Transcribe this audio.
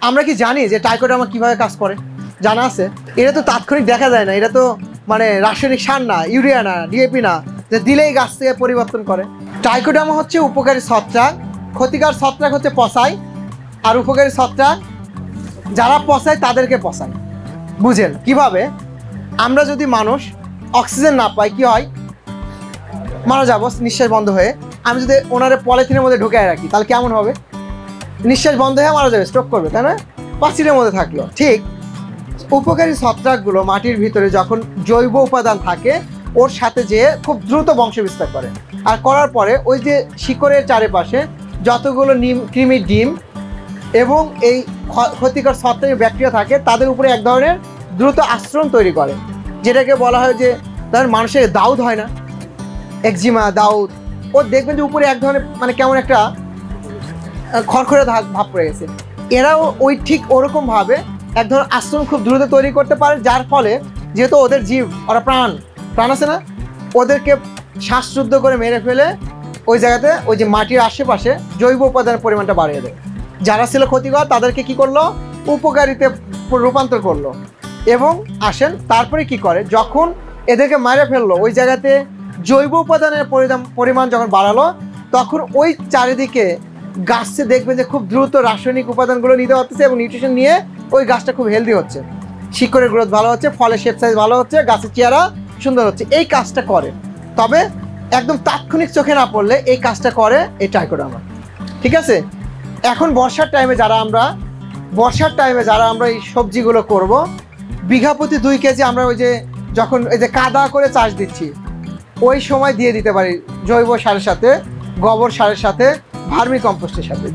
আমরা কি জানি যে ট্রাইকোডার্মা কিভাবে কাজ করে? জানা আছে? এটা তো তাৎক্ষণিক দেখা যায় না, এটা তো মানে রাসায়নিক সার না, ইউরিয়া না, ডিএপি না যে দিলেই গাছ থেকে পরিবর্তন করে। ট্রাইকোডার্মা হচ্ছে উপকারী ছত্রাক, ক্ষতিকর ছত্রাক হচ্ছে পচায়, আর উপকারী ছত্রাক যারা পচায় তাদেরকে পচায়। বুঝেন কিভাবে? আমরা যদি মানুষ অক্সিজেন না পাই কি হয়? মারা যাবো নিঃশ্বাস বন্ধ হয়ে। আমি যদি ওনারে পলিথিনের মধ্যে ঢুকায় রাখি তাহলে কেমন হবে? নিঃশ্বাস বন্ধ হয়ে মারা যাবে, স্ট্রোক করবে, তাই না? পাচিলের মধ্যে থাকলো। ঠিক উপকারী ছত্রাকগুলো মাটির ভিতরে যখন জৈব উপাদান থাকে ওর সাথে যেয়ে খুব দ্রুত বংশ বিস্তার করে, আর করার পরে ওই যে শিকড়ের চারিপাশে যতগুলো কৃমির ডিম এবং এই ক্ষতিকর ছত্রাকের ব্যাকটেরিয়া থাকে তাদের উপরে এক ধরনের দ্রুত আশ্রণ তৈরি করে, যেটাকে বলা হয় যে ধরেন মানুষের দাউদ হয় না, একজিমা, দাউদ, ও দেখবেন যে উপরে এক ধরনের মানে কেমন একটা খড়খড়ে ভাব পড়ে গেছে। এরাও ওই ঠিক ওরকমভাবে এক ধরনের আশ্রম খুব দ্রুত তৈরি করতে পারে, যার ফলে যেহেতু ওদের জীব, ওরা প্রাণ আছে না, ওদেরকে শ্বাসরুদ্ধ করে মেরে ফেলে ওই জায়গাতে ওই যে মাটির আশেপাশে জৈব উপাদানের পরিমাণটা বাড়িয়ে দেয়। যারা ছিল ক্ষতিকর তাদেরকে কি করলো? উপকারিতে রূপান্তর করলো। এবং আসেন তারপরে কি করে, যখন এদেরকে মেরে ফেললো ওই জায়গাতে জৈব উপাদানের পরিমাণ যখন বাড়ালো, তখন ওই চারিদিকে গাছে দেখবেন যে খুব দ্রুত রাসায়নিক উপাদানগুলো নিতে পারতেছে এবং নিউট্রিশন নিয়ে ওই গাছটা খুব হেলদি হচ্ছে, শিকড়ের গ্রোথ ভালো হচ্ছে, ফলের শেপ সাইজ ভালো হচ্ছে, গাছের চেহারা সুন্দর হচ্ছে। এই কাজটা করে, তবে একদম তাৎক্ষণিক চোখে না পড়লে এই কাজটা করে এই ট্রাইকোডার্মা। ঠিক আছে? এখন বর্ষার টাইমে যারা আমরা এই সবজিগুলো করব, বিঘা প্রতি 2 কেজি আমরা ওই যে যখন এই যে কাদা করে চাষ দিচ্ছি ওই সময় দিয়ে দিতে পারি জৈব সারের সাথে, গোবর সারের সাথে, ভার্মি কম্পোস্টের সাথে।